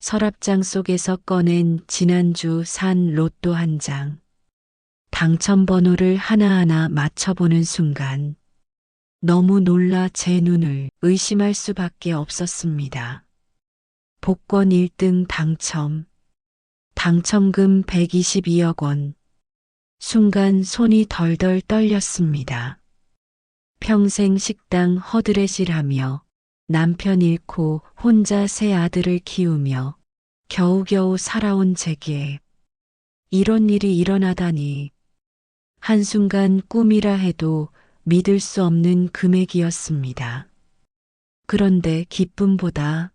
서랍장 속에서 꺼낸 지난주 산 로또 한 장. 당첨 번호를 하나하나 맞춰보는 순간 너무 놀라 제 눈을 의심할 수밖에 없었습니다. 복권 1등 당첨. 당첨금 122억 원. 순간 손이 덜덜 떨렸습니다. 평생 식당 허드렛일하며 남편 잃고 혼자 세 아들을 키우며 겨우겨우 살아온 제게 이런 일이 일어나다니 한순간 꿈이라 해도 믿을 수 없는 금액이었습니다. 그런데 기쁨보다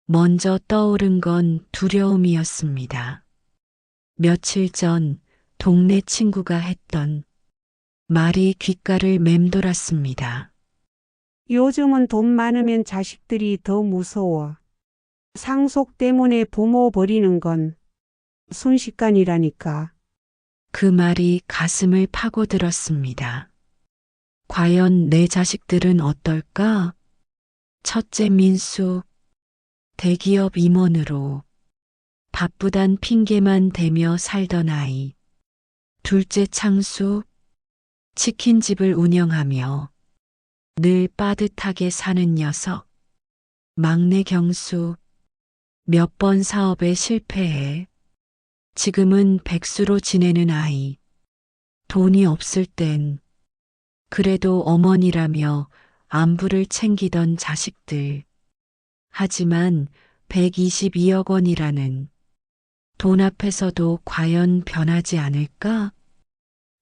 먼저 떠오른 건 두려움이었습니다. 며칠 전 동네 친구가 했던 말이 귓가를 맴돌았습니다. 요즘은 돈 많으면 자식들이 더 무서워. 상속 때문에 부모 버리는 건 순식간이라니까. 그 말이 가슴을 파고들었습니다. 과연 내 자식들은 어떨까? 첫째 민수, 대기업 임원으로 바쁘단 핑계만 대며 살던 아이. 둘째 창수, 치킨집을 운영하며 늘 빠듯하게 사는 녀석. 막내 경수, 몇 번 사업에 실패해 지금은 백수로 지내는 아이. 돈이 없을 땐 그래도 어머니라며 안부를 챙기던 자식들. 하지만 122억 원이라는 돈 앞에서도 과연 변하지 않을까?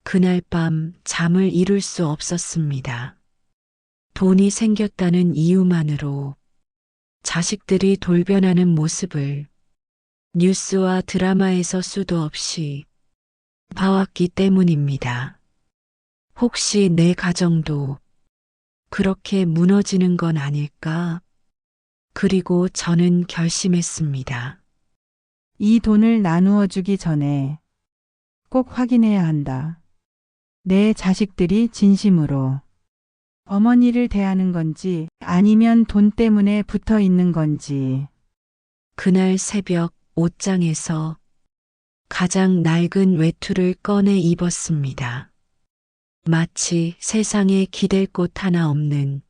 그날 밤 잠을 이룰 수 없었습니다. 돈이 생겼다는 이유만으로 자식들이 돌변하는 모습을 뉴스와 드라마에서 수도 없이 봐왔기 때문입니다. 혹시 내 가정도 그렇게 무너지는 건 아닐까? 그리고 저는 결심했습니다. 이 돈을 나누어 주기 전에 꼭 확인해야 한다. 내 자식들이 진심으로 어머니를 대하는 건지 아니면 돈 때문에 붙어 있는 건지. 그날 새벽 옷장에서 가장 낡은 외투를 꺼내 입었습니다. 마치 세상에 기댈 곳 하나 없는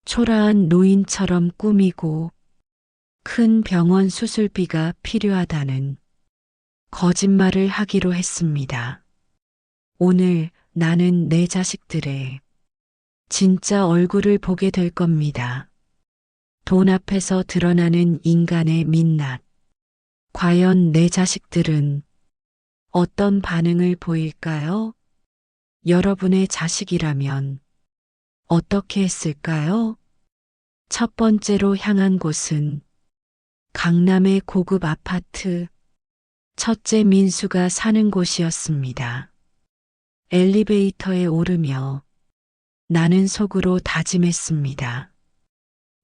초라한 노인처럼 꾸미고 큰 병원 수술비가 필요하다는 거짓말을 하기로 했습니다. 오늘 나는 내 자식들의 진짜 얼굴을 보게 될 겁니다. 돈 앞에서 드러나는 인간의 민낯. 과연 내 자식들은 어떤 반응을 보일까요? 여러분의 자식이라면 어떻게 했을까요? 첫 번째로 향한 곳은 강남의 고급 아파트. 첫째 민수가 사는 곳이었습니다. 엘리베이터에 오르며 나는 속으로 다짐했습니다.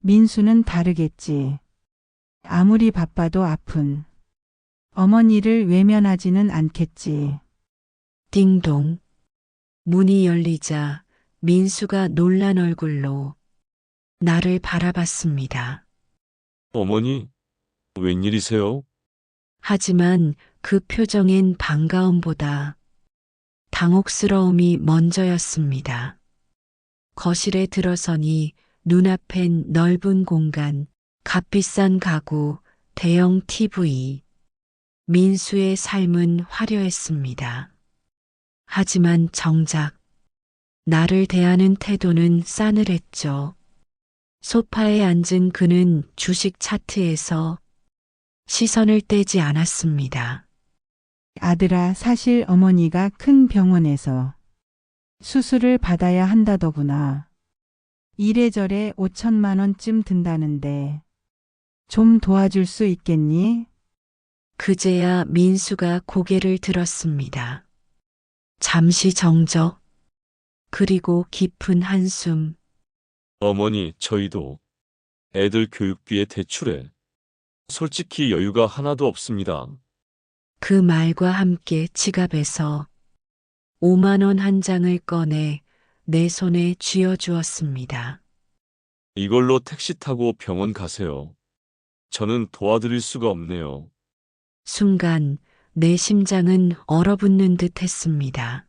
민수는 다르겠지. 아무리 바빠도 아픈 어머니를 외면하지는 않겠지. 띵동. 문이 열리자 민수가 놀란 얼굴로 나를 바라봤습니다. 어머니, 웬일이세요? 하지만 그 표정엔 반가움보다 당혹스러움이 먼저였습니다. 거실에 들어서니 눈앞엔 넓은 공간, 값비싼 가구, 대형 TV. 민수의 삶은 화려했습니다. 하지만 정작 나를 대하는 태도는 싸늘했죠. 소파에 앉은 그는 주식 차트에서 시선을 떼지 않았습니다. 아들아, 사실 어머니가 큰 병원에서 수술을 받아야 한다더구나. 이래저래 5천만 원쯤 든다는데 좀 도와줄 수 있겠니? 그제야 민수가 고개를 들었습니다. 잠시 정적, 그리고 깊은 한숨. 어머니, 저희도 애들 교육비에 대출에 솔직히 여유가 하나도 없습니다. 그 말과 함께 지갑에서 5만 원 한 장을 꺼내 내 손에 쥐어주었습니다. 이걸로 택시 타고 병원 가세요. 저는 도와드릴 수가 없네요. 순간 내 심장은 얼어붙는 듯 했습니다.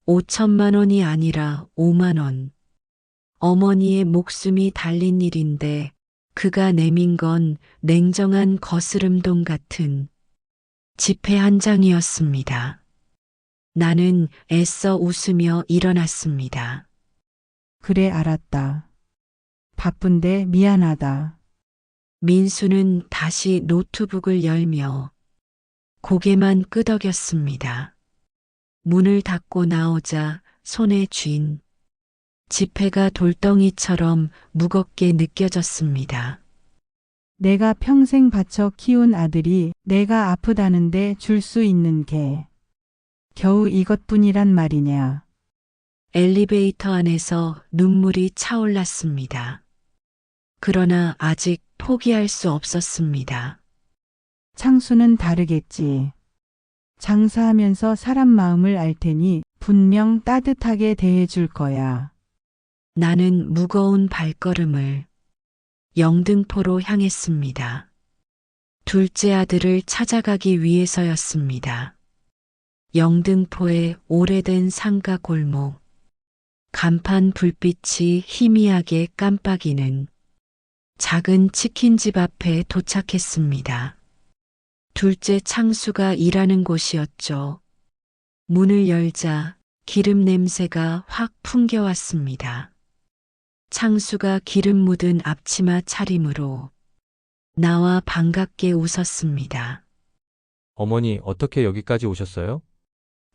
5천만 원이 아니라 5만 원. 어머니의 목숨이 달린 일인데 그가 내민 건 냉정한 거스름돈 같은 지폐 한 장이었습니다. 나는 애써 웃으며 일어났습니다. 그래, 알았다. 바쁜데 미안하다. 민수는 다시 노트북을 열며 고개만 끄덕였습니다. 문을 닫고 나오자 손에 쥔 지폐가 돌덩이처럼 무겁게 느껴졌습니다. 내가 평생 바쳐 키운 아들이 내가 아프다는데 줄 수 있는 게 겨우 이것뿐이란 말이냐. 엘리베이터 안에서 눈물이 차올랐습니다. 그러나 아직 포기할 수 없었습니다. 창수는 다르겠지. 장사하면서 사람 마음을 알 테니 분명 따뜻하게 대해줄 거야. 나는 무거운 발걸음을 영등포로 향했습니다. 둘째 아들을 찾아가기 위해서였습니다. 영등포의 오래된 상가 골목, 간판 불빛이 희미하게 깜빡이는 작은 치킨집 앞에 도착했습니다. 둘째 창수가 일하는 곳이었죠. 문을 열자 기름 냄새가 확 풍겨왔습니다. 창수가 기름 묻은 앞치마 차림으로 나와 반갑게 웃었습니다. 어머니, 어떻게 여기까지 오셨어요?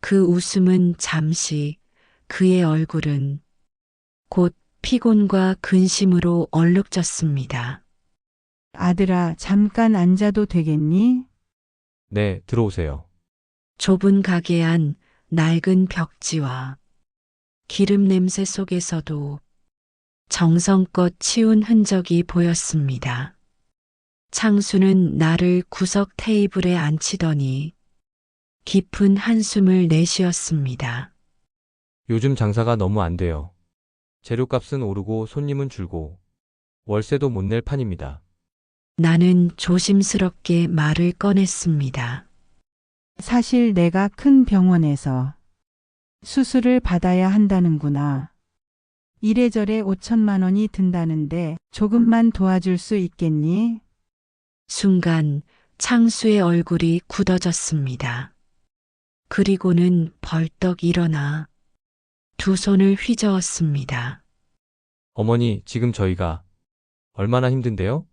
그 웃음은 잠시, 그의 얼굴은 곧 피곤과 근심으로 얼룩졌습니다. 아들아, 잠깐 앉아도 되겠니? 네, 들어오세요. 좁은 가게 안 낡은 벽지와 기름 냄새 속에서도 정성껏 치운 흔적이 보였습니다. 창수는 나를 구석 테이블에 앉히더니 깊은 한숨을 내쉬었습니다. 요즘 장사가 너무 안 돼요. 재료값은 오르고 손님은 줄고 월세도 못 낼 판입니다. 나는 조심스럽게 말을 꺼냈습니다. 사실 내가 큰 병원에서 수술을 받아야 한다는구나. 이래저래 5천만 원이 든다는데 조금만 도와줄 수 있겠니? 순간 창수의 얼굴이 굳어졌습니다. 그리고는 벌떡 일어나 두 손을 휘저었습니다. 어머니, 지금 저희가 얼마나 힘든데요?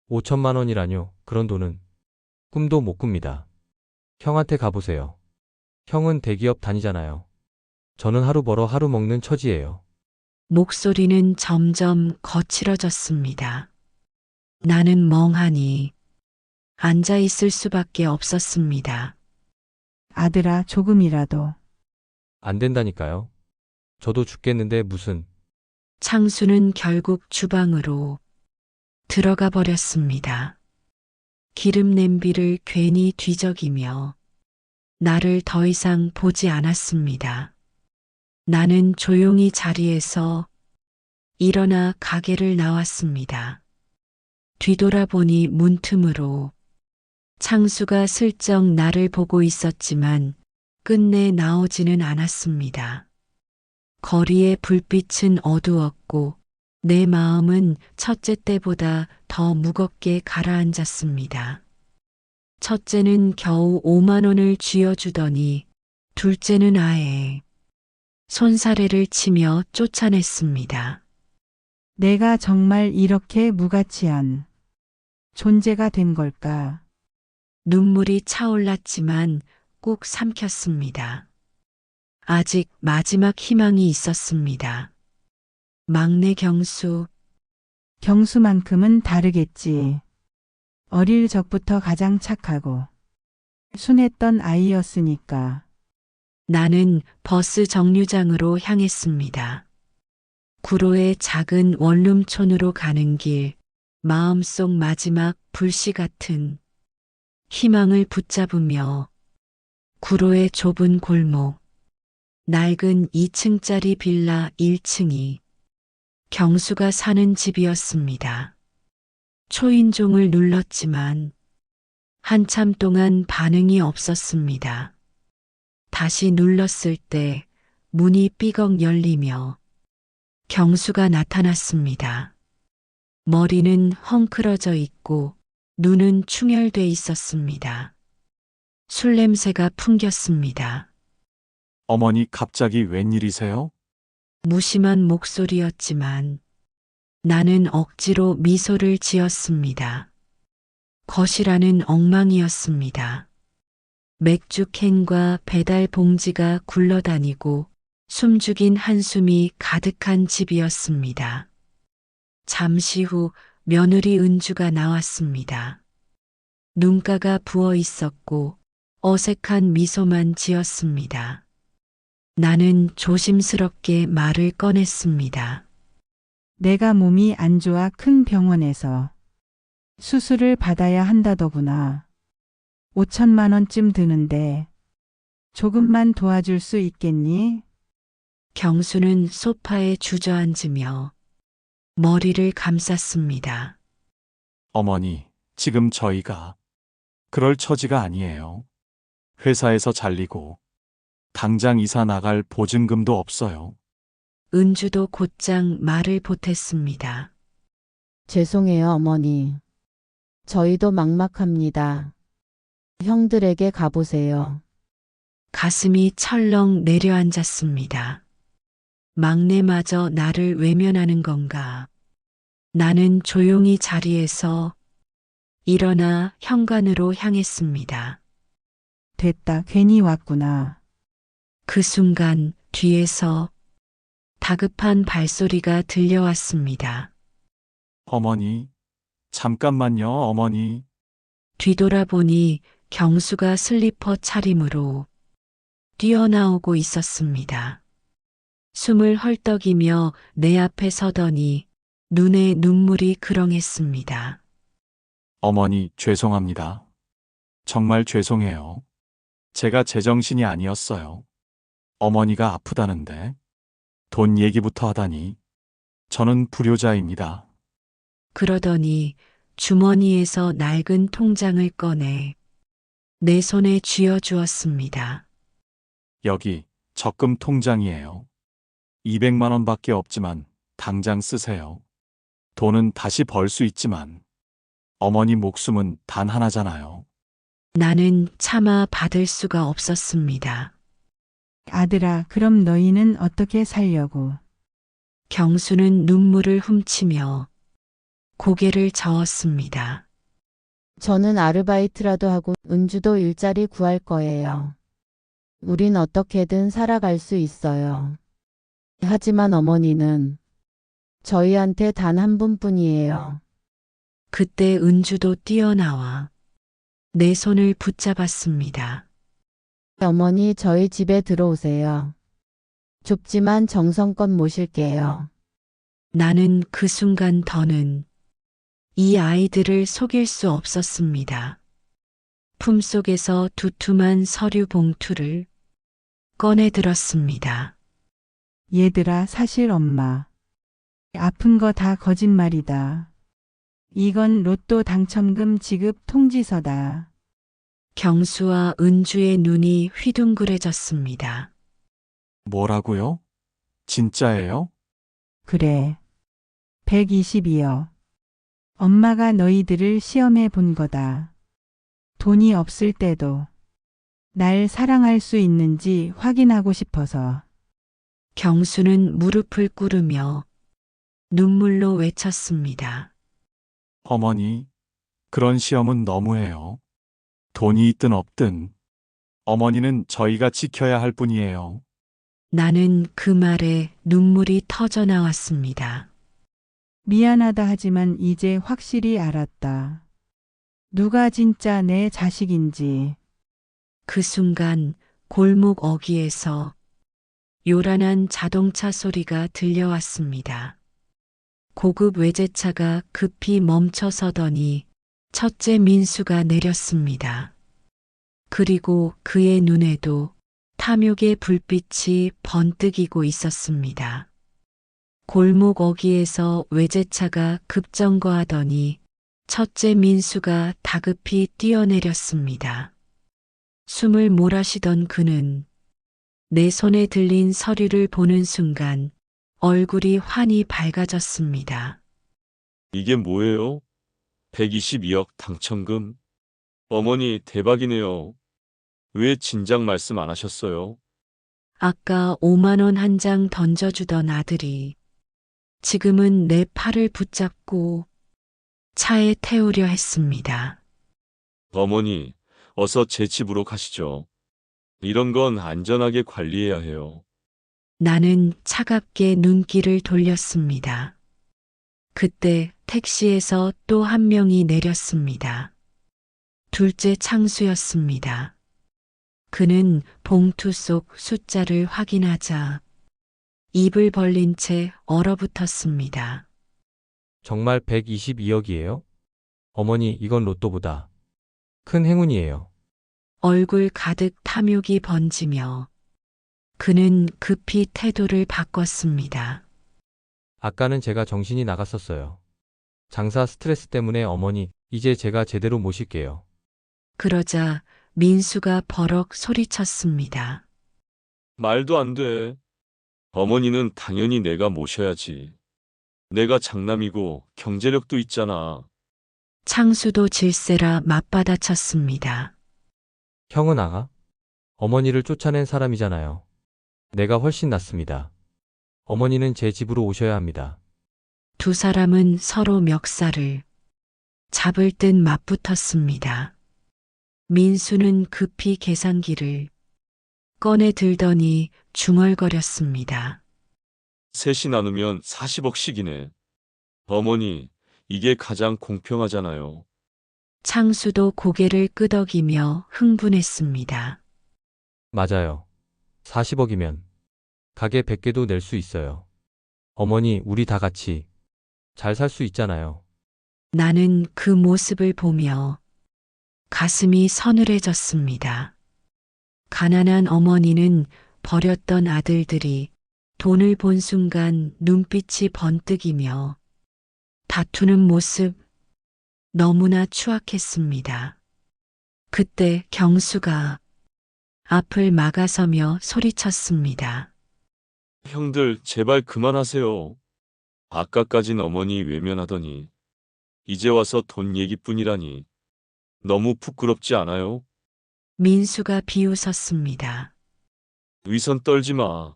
5천만 원이라뇨. 그런 돈은 꿈도 못 꿉니다. 형한테 가보세요. 형은 대기업 다니잖아요. 저는 하루 벌어 하루 먹는 처지예요. 목소리는 점점 거칠어졌습니다. 나는 멍하니 앉아 있을 수밖에 없었습니다. 아들아, 조금이라도. 안 된다니까요. 저도 죽겠는데 무슨. 창수는 결국 주방으로 들어가 버렸습니다. 기름 냄비를 괜히 뒤적이며 나를 더 이상 보지 않았습니다. 나는 조용히 자리에서 일어나 가게를 나왔습니다. 뒤돌아보니 문틈으로 창수가 슬쩍 나를 보고 있었지만 끝내 나오지는 않았습니다. 거리의 불빛은 어두웠고 내 마음은 첫째 때보다 더 무겁게 가라앉았습니다. 첫째는 겨우 5만 원을 쥐어주더니 둘째는 아예 손사래를 치며 쫓아냈습니다. 내가 정말 이렇게 무가치한 존재가 된 걸까? 눈물이 차올랐지만 꾹 삼켰습니다. 아직 마지막 희망이 있었습니다. 막내 경수, 경수만큼은 다르겠지. 어릴 적부터 가장 착하고 순했던 아이였으니까. 나는 버스 정류장으로 향했습니다. 구로의 작은 원룸촌으로 가는 길, 마음속 마지막 불씨 같은 희망을 붙잡으며 구로의 좁은 골목, 낡은 2층짜리 빌라 1층이 경수가 사는 집이었습니다. 초인종을 눌렀지만 한참 동안 반응이 없었습니다. 다시 눌렀을 때 문이 삐걱 열리며 경수가 나타났습니다. 머리는 헝클어져 있고 눈은 충혈돼 있었습니다. 술 냄새가 풍겼습니다. 어머니 갑자기 웬일이세요? 무심한 목소리였지만 나는 억지로 미소를 지었습니다. 거실 안은 엉망이었습니다. 맥주캔과 배달 봉지가 굴러다니고 숨죽인 한숨이 가득한 집이었습니다. 잠시 후 며느리 은주가 나왔습니다. 눈가가 부어 있었고 어색한 미소만 지었습니다. 나는 조심스럽게 말을 꺼냈습니다. 내가 몸이 안 좋아 큰 병원에서 수술을 받아야 한다더구나. 5천만 원쯤 드는데 조금만 도와줄 수 있겠니? 경수는 소파에 주저앉으며 머리를 감쌌습니다. 어머니, 지금 저희가 그럴 처지가 아니에요. 회사에서 잘리고 당장 이사 나갈 보증금도 없어요. 은주도 곧장 말을 보탰습니다. 죄송해요, 어머니. 저희도 막막합니다. 형들에게 가보세요. 가슴이 철렁 내려앉았습니다. 막내마저 나를 외면하는 건가? 나는 조용히 자리에서 일어나 현관으로 향했습니다. 됐다, 괜히 왔구나. 그 순간 뒤에서 다급한 발소리가 들려왔습니다. 어머니, 잠깐만요, 어머니. 뒤돌아보니 경수가 슬리퍼 차림으로 뛰어나오고 있었습니다. 숨을 헐떡이며 내 앞에 서더니 눈에 눈물이 그렁했습니다. 어머니, 죄송합니다. 정말 죄송해요. 제가 제정신이 아니었어요. 어머니가 아프다는데 돈 얘기부터 하다니. 저는 불효자입니다. 그러더니 주머니에서 낡은 통장을 꺼내 내 손에 쥐어주었습니다. 여기 적금 통장이에요. 200만 원밖에 없지만 당장 쓰세요. 돈은 다시 벌 수 있지만 어머니 목숨은 단 하나잖아요. 나는 차마 받을 수가 없었습니다. 아들아, 그럼 너희는 어떻게 살려고? 경수는 눈물을 훔치며 고개를 저었습니다. 저는 아르바이트라도 하고 은주도 일자리 구할 거예요. 우린 어떻게든 살아갈 수 있어요. 하지만 어머니는 저희한테 단 한 분뿐이에요. 그때 은주도 뛰어나와 내 손을 붙잡았습니다. 어머니, 저희 집에 들어오세요. 좁지만 정성껏 모실게요. 나는 그 순간 더는 이 아이들을 속일 수 없었습니다. 품속에서 두툼한 서류 봉투를 꺼내 들었습니다. 얘들아, 사실 엄마 아픈 거 다 거짓말이다. 이건 로또 당첨금 지급 통지서다. 경수와 은주의 눈이 휘둥그레졌습니다. 뭐라고요? 진짜예요? 그래. 120이요. 엄마가 너희들을 시험해 본 거다. 돈이 없을 때도 날 사랑할 수 있는지 확인하고 싶어서. 경수는 무릎을 꿇으며 눈물로 외쳤습니다. 어머니, 그런 시험은 너무해요. 돈이 있든 없든 어머니는 저희가 지켜야 할 뿐이에요. 나는 그 말에 눈물이 터져 나왔습니다. 미안하다 하지만 이제 확실히 알았다. 누가 진짜 내 자식인지. 그 순간 골목 어귀에서 요란한 자동차 소리가 들려왔습니다. 고급 외제차가 급히 멈춰서더니 첫째 민수가 내렸습니다. 그리고 그의 눈에도 탐욕의 불빛이 번뜩이고 있었습니다. 골목 어귀에서 외제차가 급정거하더니 첫째 민수가 다급히 뛰어내렸습니다. 숨을 몰아쉬던 그는 내 손에 들린 서류를 보는 순간 얼굴이 환히 밝아졌습니다. 이게 뭐예요? 122억 당첨금? 어머니 대박이네요. 왜 진작 말씀 안 하셨어요? 아까 5만 원 한 장 던져주던 아들이 지금은 내 팔을 붙잡고 차에 태우려 했습니다. 어머니, 어서 제 집으로 가시죠. 이런 건 안전하게 관리해야 해요. 나는 차갑게 눈길을 돌렸습니다. 그때 택시에서 또 한 명이 내렸습니다. 둘째 창수였습니다. 그는 봉투 속 숫자를 확인하자 입을 벌린 채 얼어붙었습니다. 정말 122억이에요? 어머니, 이건 로또보다 큰 행운이에요. 얼굴 가득 탐욕이 번지며 그는 급히 태도를 바꿨습니다. 아까는 제가 정신이 나갔었어요. 장사 스트레스 때문에 어머니, 이제 제가 제대로 모실게요. 그러자 민수가 버럭 소리쳤습니다. 말도 안 돼. 어머니는 당연히 내가 모셔야지. 내가 장남이고 경제력도 있잖아. 창수도 질세라 맞받아쳤습니다. 형은 아가? 어머니를 쫓아낸 사람이잖아요. 내가 훨씬 낫습니다. 어머니는 제 집으로 오셔야 합니다. 두 사람은 서로 멱살을 잡을 듯 맞붙었습니다. 민수는 급히 계산기를 꺼내 들더니 중얼거렸습니다. 셋이 나누면 40억씩이네. 어머니, 이게 가장 공평하잖아요. 창수도 고개를 끄덕이며 흥분했습니다. 맞아요. 40억이면 가게 100개도 낼 수 있어요. 어머니, 우리 다 같이 잘 살 수 있잖아요. 나는 그 모습을 보며 가슴이 서늘해졌습니다. 가난한 어머니는 버렸던 아들들이 돈을 본 순간 눈빛이 번뜩이며 다투는 모습 너무나 추악했습니다. 그때 경수가 앞을 막아서며 소리쳤습니다. 형들, 제발 그만하세요. 아까까진 어머니 외면하더니 이제 와서 돈 얘기뿐이라니. 너무 부끄럽지 않아요? 민수가 비웃었습니다. 위선 떨지 마.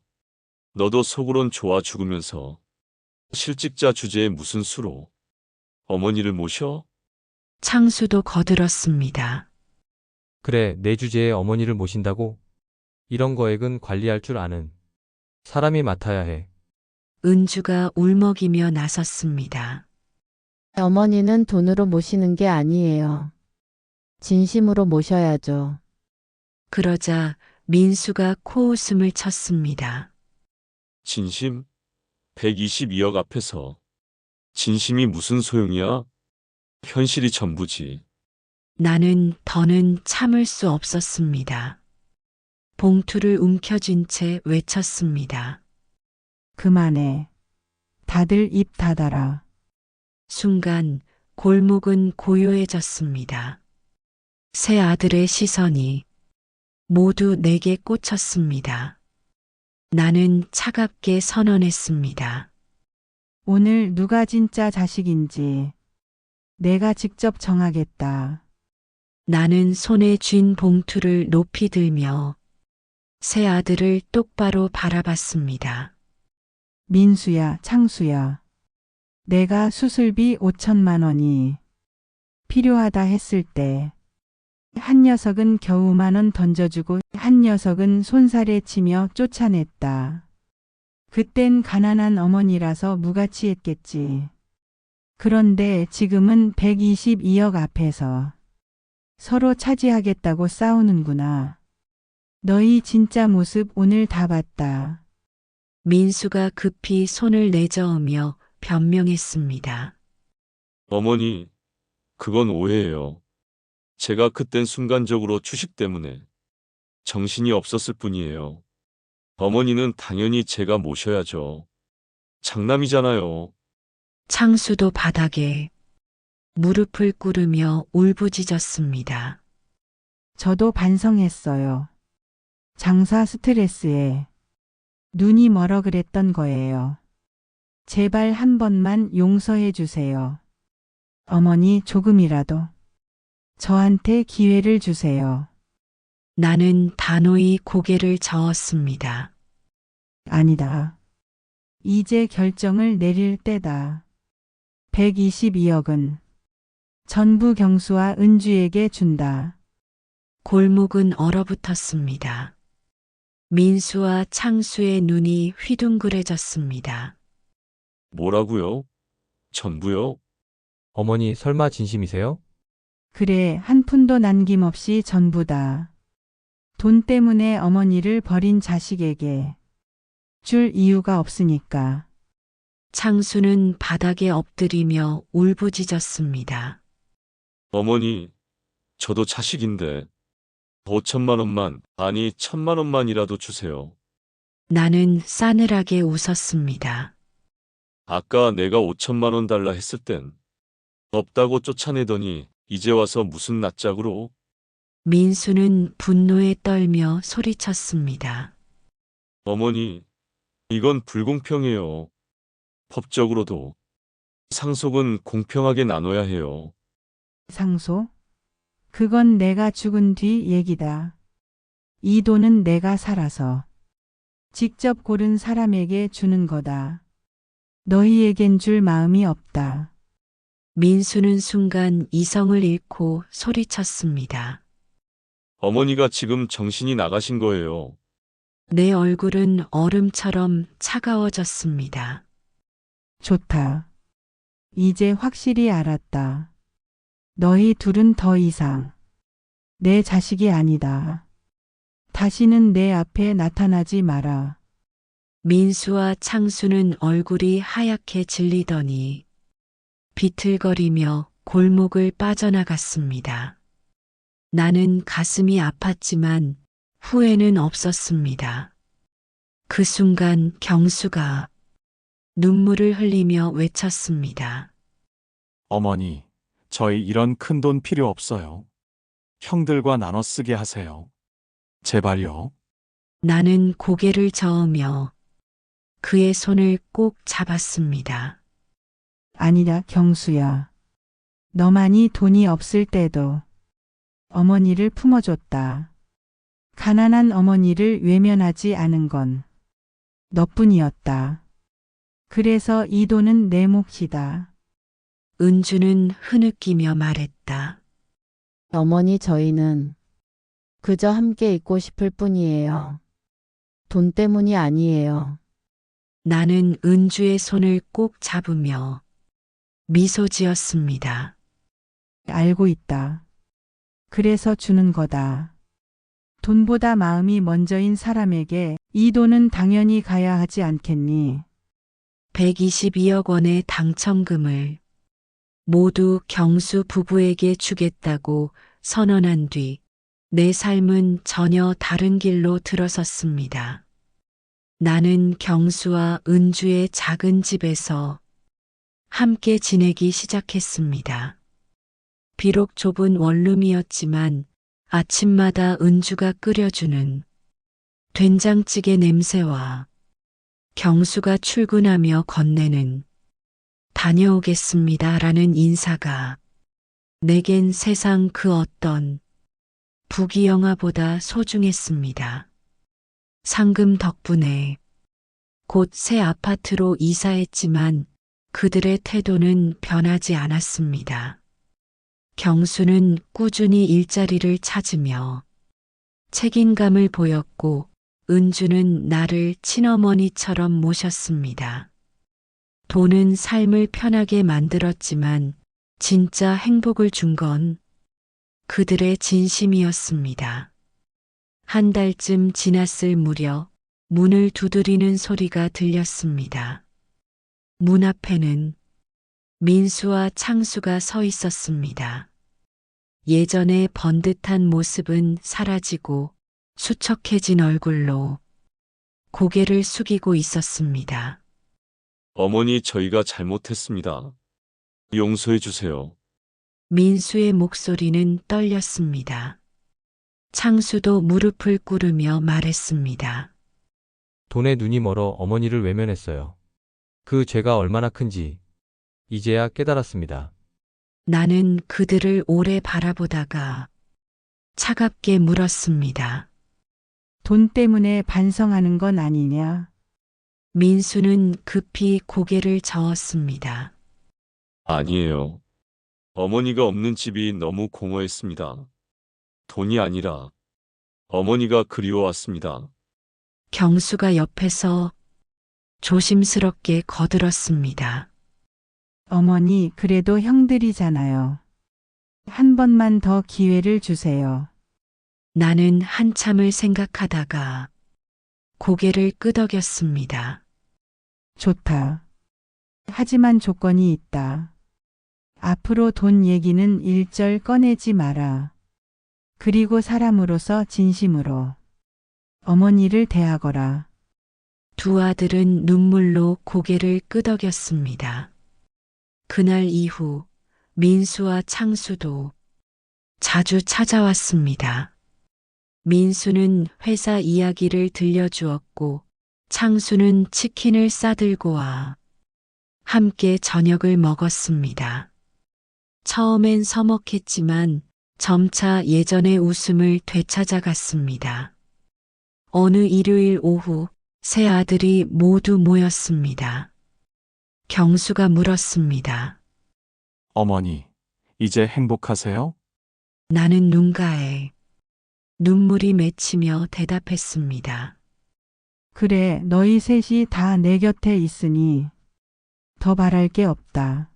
너도 속으론 좋아 죽으면서 실직자 주제에 무슨 수로 어머니를 모셔? 창수도 거들었습니다. 그래, 내 주제에 어머니를 모신다고? 이런 거액은 관리할 줄 아는 사람이 맡아야 해. 은주가 울먹이며 나섰습니다. 어머니는 돈으로 모시는 게 아니에요. 진심으로 모셔야죠. 그러자 민수가 코웃음을 쳤습니다. 진심? 122억 앞에서 진심이 무슨 소용이야? 현실이 전부지. 나는 더는 참을 수 없었습니다. 봉투를 움켜쥔 채 외쳤습니다. 그만해. 다들 입 닫아라. 순간 골목은 고요해졌습니다. 세 아들의 시선이 모두 내게 꽂혔습니다. 나는 차갑게 선언했습니다. 오늘 누가 진짜 자식인지 내가 직접 정하겠다. 나는 손에 쥔 봉투를 높이 들며 세 아들을 똑바로 바라봤습니다. 민수야, 창수야. 내가 수술비 5천만 원이 필요하다 했을 때 한 녀석은 겨우 10,000원 던져주고 한 녀석은 손살에 치며 쫓아냈다. 그땐 가난한 어머니라서 무가치했겠지. 그런데 지금은 122억 앞에서 서로 차지하겠다고 싸우는구나. 너희 진짜 모습 오늘 다 봤다. 민수가 급히 손을 내저으며 변명했습니다. 어머니, 그건 오해예요. 제가 그땐 순간적으로 주식 때문에 정신이 없었을 뿐이에요. 어머니는 당연히 제가 모셔야죠. 장남이잖아요. 창수도 바닥에 무릎을 꿇으며 울부짖었습니다. 저도 반성했어요. 장사 스트레스에 눈이 멀어 그랬던 거예요. 제발 한 번만 용서해 주세요. 어머니 조금이라도 저한테 기회를 주세요. 나는 단호히 고개를 저었습니다. 아니다. 이제 결정을 내릴 때다. 122억은 전부 경수와 은주에게 준다. 골목은 얼어붙었습니다. 민수와 창수의 눈이 휘둥그레졌습니다. 뭐라고요? 전부요? 어머니 설마 진심이세요? 그래, 한 푼도 남김없이 전부다. 돈 때문에 어머니를 버린 자식에게 줄 이유가 없으니까. 창수는 바닥에 엎드리며 울부짖었습니다. 어머니, 저도 자식인데 5천만 원만, 아니 1,000만 원만이라도 주세요. 나는 싸늘하게 웃었습니다. 아까 내가 5천만 원 달라 했을 땐 없다고 쫓아내더니 이제 와서 무슨 낯짝으로? 민수는 분노에 떨며 소리쳤습니다. 어머니, 이건 불공평해요. 법적으로도 상속은 공평하게 나눠야 해요. 상소? 그건 내가 죽은 뒤 얘기다. 이 돈은 내가 살아서 직접 고른 사람에게 주는 거다. 너희에겐 줄 마음이 없다. 민수는 순간 이성을 잃고 소리쳤습니다. 어머니가 지금 정신이 나가신 거예요. 내 얼굴은 얼음처럼 차가워졌습니다. 좋다. 이제 확실히 알았다. 너희 둘은 더 이상 내 자식이 아니다. 다시는 내 앞에 나타나지 마라. 민수와 창수는 얼굴이 하얗게 질리더니 비틀거리며 골목을 빠져나갔습니다. 나는 가슴이 아팠지만 후회는 없었습니다. 그 순간 경수가 눈물을 흘리며 외쳤습니다. 어머니, 저희 이런 큰 돈 필요 없어요. 형들과 나눠 쓰게 하세요. 제발요. 나는 고개를 저으며 그의 손을 꼭 잡았습니다. 아니다, 경수야. 너만이 돈이 없을 때도 어머니를 품어줬다. 가난한 어머니를 외면하지 않은 건 너뿐이었다. 그래서 이 돈은 내 몫이다. 은주는 흐느끼며 말했다. 어머니 저희는 그저 함께 있고 싶을 뿐이에요. 돈 때문이 아니에요. 나는 은주의 손을 꼭 잡으며 미소 지었습니다. 알고 있다. 그래서 주는 거다. 돈보다 마음이 먼저인 사람에게 이 돈은 당연히 가야 하지 않겠니? 122억 원의 당첨금을 모두 경수 부부에게 주겠다고 선언한 뒤 내 삶은 전혀 다른 길로 들어섰습니다. 나는 경수와 은주의 작은 집에서 함께 지내기 시작했습니다. 비록 좁은 원룸이었지만 아침마다 은주가 끓여주는 된장찌개 냄새와 경수가 출근하며 건네는 다녀오겠습니다라는 인사가 내겐 세상 그 어떤 부귀영화보다 소중했습니다. 상금 덕분에 곧 새 아파트로 이사했지만 그들의 태도는 변하지 않았습니다. 경수는 꾸준히 일자리를 찾으며 책임감을 보였고 은주는 나를 친어머니처럼 모셨습니다. 돈은 삶을 편하게 만들었지만 진짜 행복을 준 건 그들의 진심이었습니다. 한 달쯤 지났을 무렵 문을 두드리는 소리가 들렸습니다. 문 앞에는 민수와 창수가 서 있었습니다. 예전의 번듯한 모습은 사라지고 수척해진 얼굴로 고개를 숙이고 있었습니다. 어머니, 저희가 잘못했습니다. 용서해 주세요. 민수의 목소리는 떨렸습니다. 창수도 무릎을 꿇으며 말했습니다. 돈에 눈이 멀어 어머니를 외면했어요. 그 죄가 얼마나 큰지 이제야 깨달았습니다. 나는 그들을 오래 바라보다가 차갑게 물었습니다. 돈 때문에 반성하는 건 아니냐? 민수는 급히 고개를 저었습니다. 아니에요. 어머니가 없는 집이 너무 공허했습니다. 돈이 아니라 어머니가 그리워왔습니다. 경수가 옆에서 조심스럽게 거들었습니다. 어머니, 그래도 형들이잖아요. 한 번만 더 기회를 주세요. 나는 한참을 생각하다가 고개를 끄덕였습니다. 좋다. 하지만 조건이 있다. 앞으로 돈 얘기는 일절 꺼내지 마라. 그리고 사람으로서 진심으로 어머니를 대하거라. 두 아들은 눈물로 고개를 끄덕였습니다. 그날 이후 민수와 창수도 자주 찾아왔습니다. 민수는 회사 이야기를 들려주었고 창수는 치킨을 싸들고 와 함께 저녁을 먹었습니다. 처음엔 서먹했지만 점차 예전의 웃음을 되찾아갔습니다. 어느 일요일 오후 세 아들이 모두 모였습니다. 경수가 물었습니다. 어머니, 이제 행복하세요? 나는 눈가에 눈물이 맺히며 대답했습니다. 그래, 너희 셋이 다 내 곁에 있으니 더 바랄 게 없다.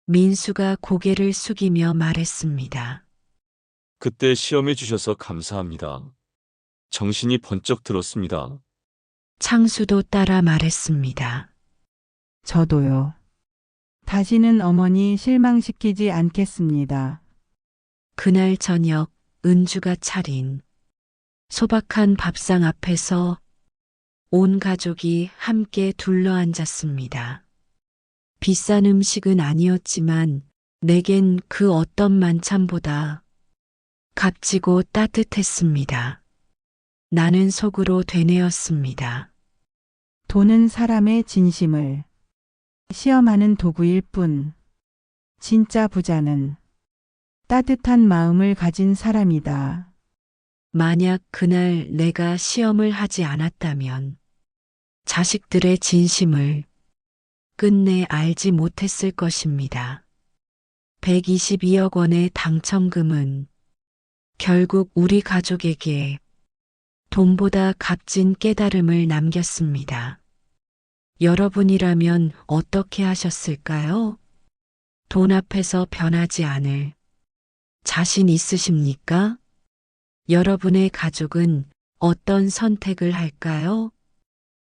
민수가 고개를 숙이며 말했습니다. 그때 시험해 주셔서 감사합니다. 정신이 번쩍 들었습니다. 창수도 따라 말했습니다. 저도요. 다시는 어머니 실망시키지 않겠습니다. 그날 저녁 은주가 차린 소박한 밥상 앞에서 온 가족이 함께 둘러앉았습니다. 비싼 음식은 아니었지만 내겐 그 어떤 만찬보다 값지고 따뜻했습니다. 나는 속으로 되뇌었습니다. 돈은 사람의 진심을 시험하는 도구일 뿐, 진짜 부자는 따뜻한 마음을 가진 사람이다. 만약 그날 내가 시험을 하지 않았다면 자식들의 진심을 끝내 알지 못했을 것입니다. 122억 원의 당첨금은 결국 우리 가족에게 돈보다 값진 깨달음을 남겼습니다. 여러분이라면 어떻게 하셨을까요? 돈 앞에서 변하지 않을 자신 있으십니까? 여러분의 가족은 어떤 선택을 할까요?